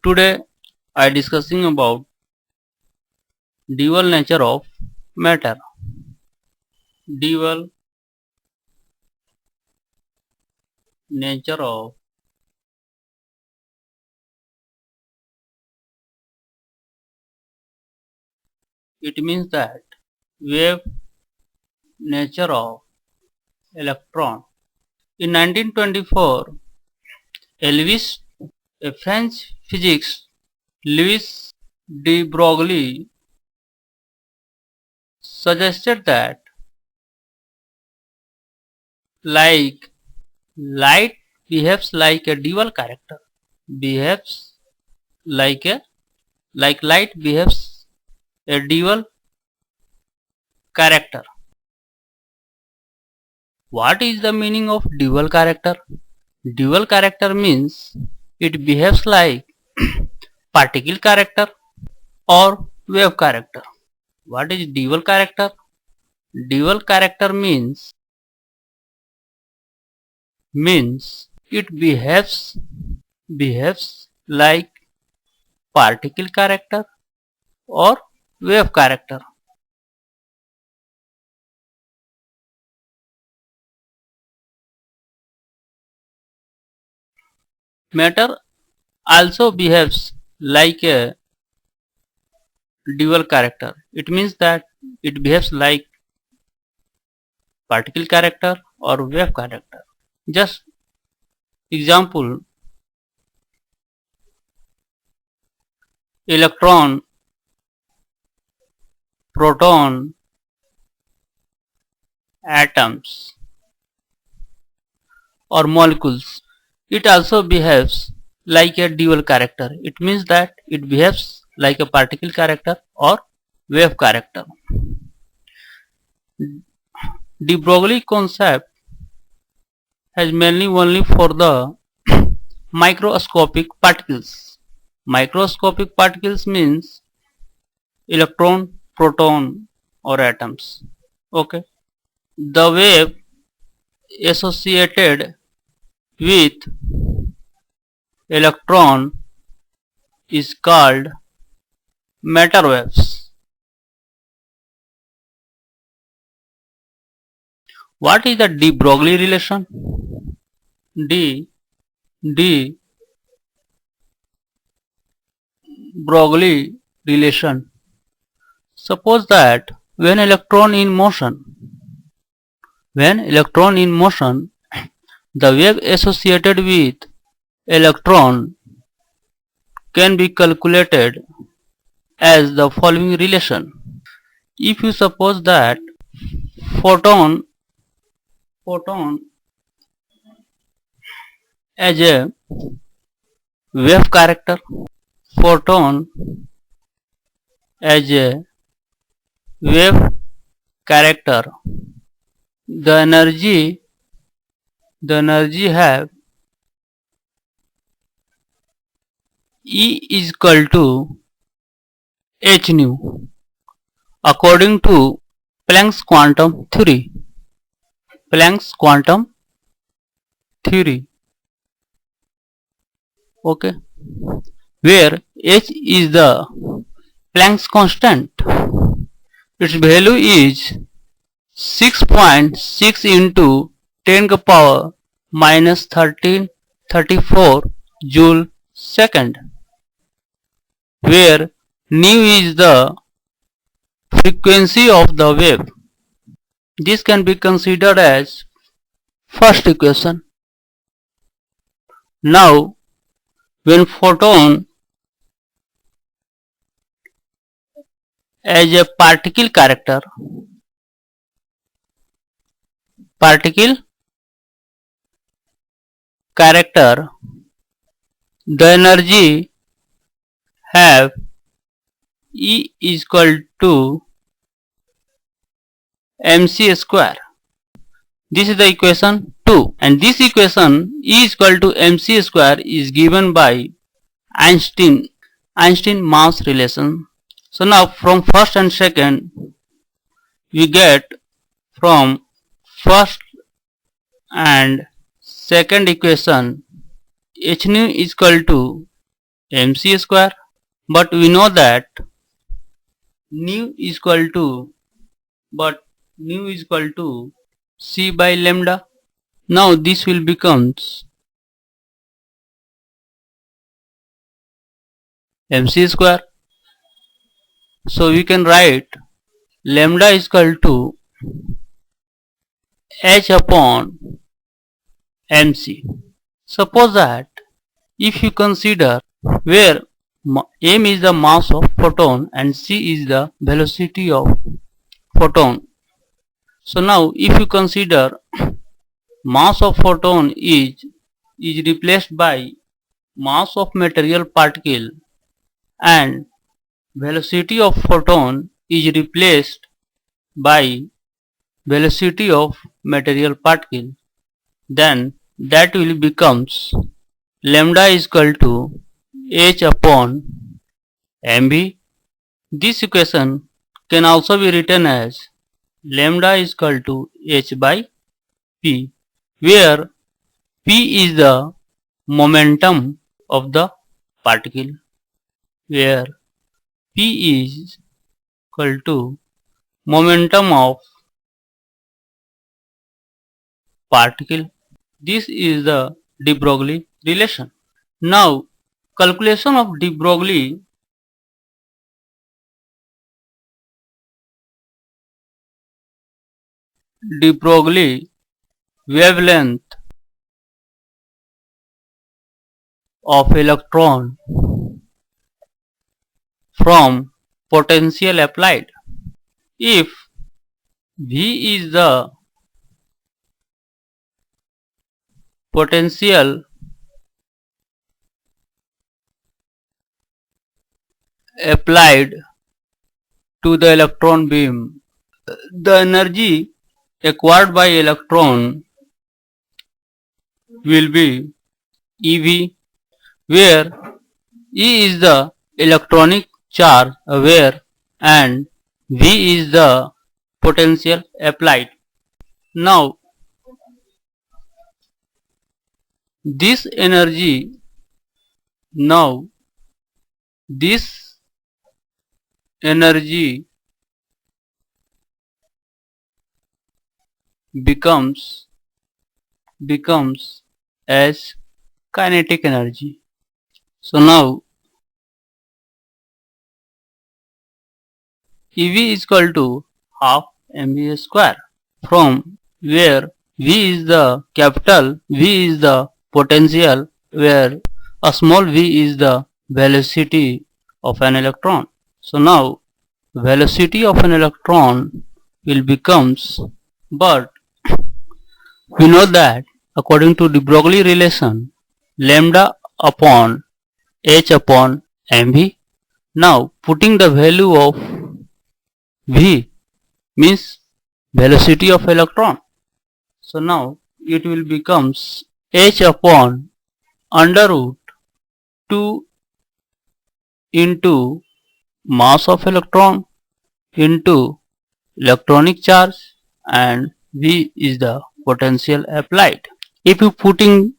Today I discussing about dual nature of matter. Dual nature of it means that wave nature of electron. In 1924, Elvis, a French physicist, Louis de Broglie, suggested that like light behaves like a dual character, behaves like a like light behaves a dual character. What is the meaning of dual character? Dual character means it behaves like particle character or wave character. What is dual character? Dual character means it behaves like particle character or wave character. Matter also behaves like a dual character. It means that it behaves like particle character or wave character. Just example, electron, proton, atoms or molecules. It also behaves like a dual character. It means that it behaves like a particle character or wave character. De Broglie concept has mainly only for the microscopic particles. Microscopic particles means electron, proton or atoms. Okay. The wave associated with electron is called matter waves. What is the de Broglie relation? De Broglie relation. Suppose that when electron in motion, the wave associated with electron can be calculated as the following relation. If you suppose that photon as a wave character, photon as a wave character, the energy have E is equal to h nu according to Planck's quantum theory. Okay, where h is the Planck's constant. Its value is 6.6 into 10 to the power minus 1334 joule second, where nu is the frequency of the wave. This can be considered as first equation. Now, when photon as a particle character, the energy have E is equal to mc square. This is the equation 2, and this equation E is equal to mc square is given by Einstein mass relation. So now from first and second we get from first and second equation h nu is equal to mc square. But we know that nu is equal to c by lambda. Now this will becomes mc square. So we can write lambda is equal to h upon mc. Suppose that if you consider where m is the mass of photon and c is the velocity of photon. So now if you consider mass of photon is replaced by mass of material particle and velocity of photon is replaced by velocity of material particle, then that will becomes lambda is equal to h upon mv. This equation can also be written as lambda is equal to h by p, where p is the momentum of the particle, where p is equal to momentum of particle. This is the de Broglie relation. Now calculation of de Broglie wavelength of electron from potential applied. If V is the potential applied to the electron beam, the energy acquired by electron will be EV, where E is the electronic charge aware and V is the potential applied. Now this energy becomes as kinetic energy. So now EV is equal to half mv square, from where V is the capital V is the potential, where a small v is the velocity of an electron. So now velocity of an electron will becomes, but we know that according to de Broglie relation, lambda upon h upon mv. Now putting the value of v means velocity of electron. So now it will becomes h upon under root 2 into mass of electron into electronic charge, and V is the potential applied. If you putting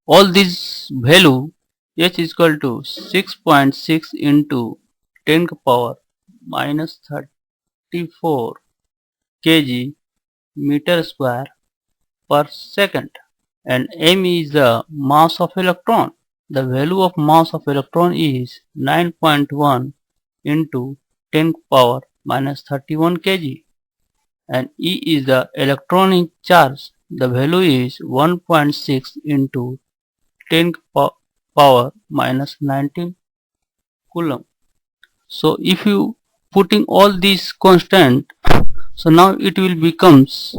all these value, h is equal to 6.6 into 10 power minus 34 kg meter square per second, and m is the mass of electron. The value of mass of electron is 9.1 into 10 power minus 31 kg, and E is the electronic charge. The value is 1.6 into 10 power minus 19 coulomb. So if you putting all these constant, so now it will becomes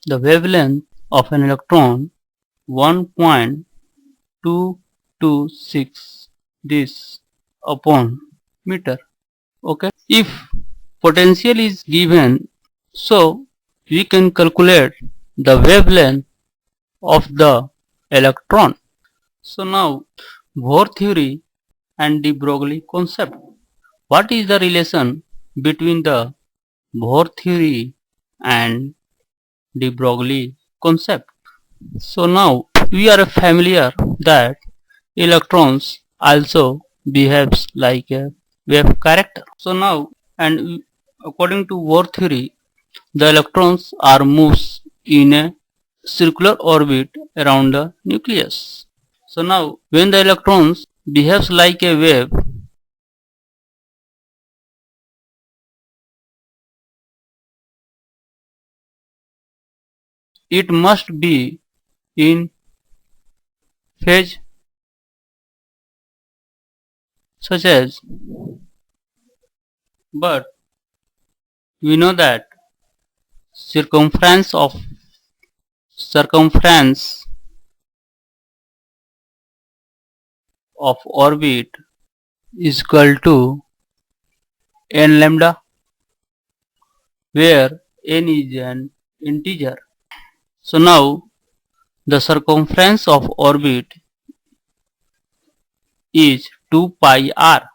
the wavelength of an electron 1.226 this upon meter. Okay, if potential is given, so we can calculate the wavelength of the electron. So now Bohr theory and de Broglie concept. What is the relation between the Bohr theory and de Broglie concept? So now we are familiar that electrons also behaves like a wave character. So now, and according to Bohr theory, the electrons are moves in a circular orbit around the nucleus. So now, when the electrons behaves like a wave, it must be in phase such as, but we know that circumference of circumference of orbit is equal to n lambda, where n is an integer. So now the circumference of orbit is 2 pi r.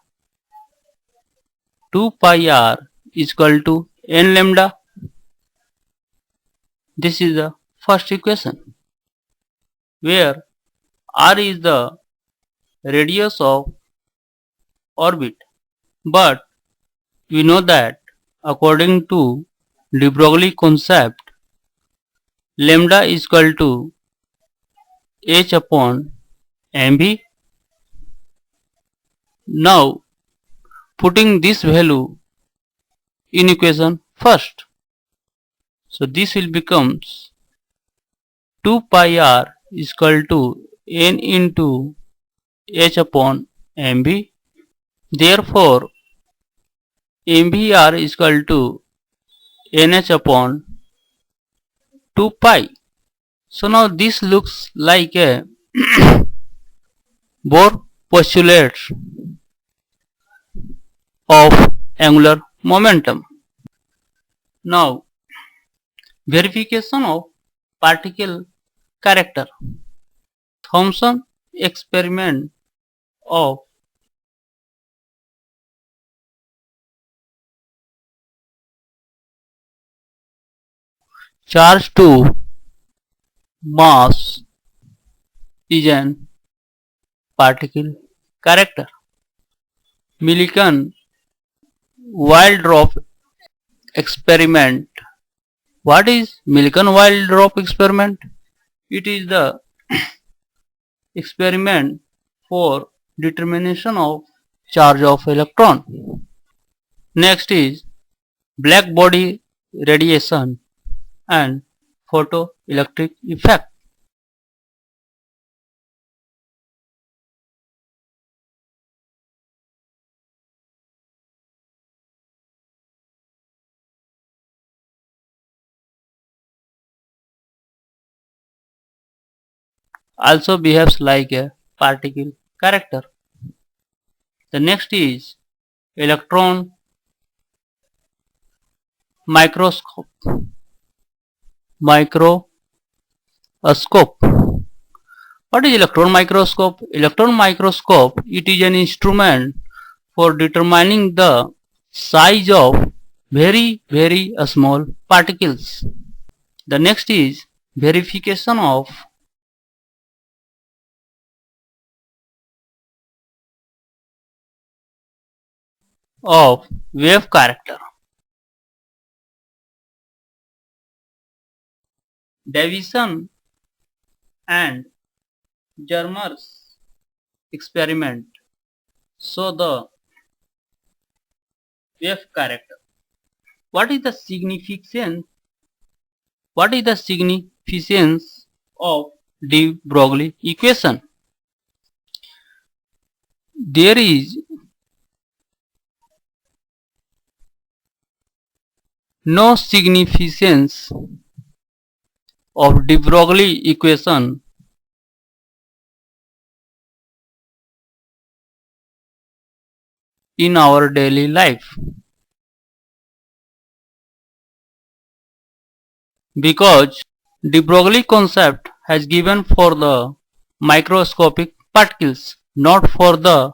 2 pi r is equal to n lambda. This is the first equation, where r is the radius of orbit. But we know that according to de Broglie concept, lambda is equal to h upon mv. Now putting this value in equation first, so this will becomes 2 pi r is equal to n into h upon mv. Therefore mvr is equal to nh upon 2 pi. So now this looks like a Bohr postulate of angular momentum. Now verification of particle character. Thomson experiment of charge to mass is an particle character. Millikan-Waldorf experiment. What is Millikan-Waldorf experiment? It is the experiment for determination of charge of electron. Next is black body radiation and photoelectric effect. Also behaves like a particle character. The next is electron microscope. Microscope. What is electron microscope? Electron microscope, it is an instrument for determining the size of very small particles. The next is verification of wave character. Davison and Germer's experiment show the wave character. What is the significance? What is the significance of de Broglie equation? There is no significance of de Broglie equation in our daily life, because de Broglie concept has given for the microscopic particles, not for the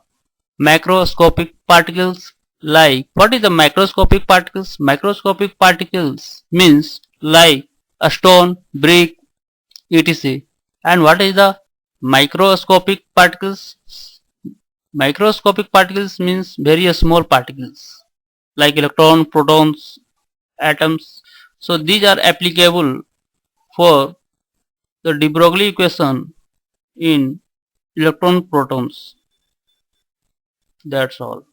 macroscopic particles. Like, what is the macroscopic particles? Macroscopic particles means like a stone, brick, etc. And what is the microscopic particles? Microscopic particles means very small particles like electron, protons, atoms. So these are applicable for the de Broglie equation in electron protons. That's all.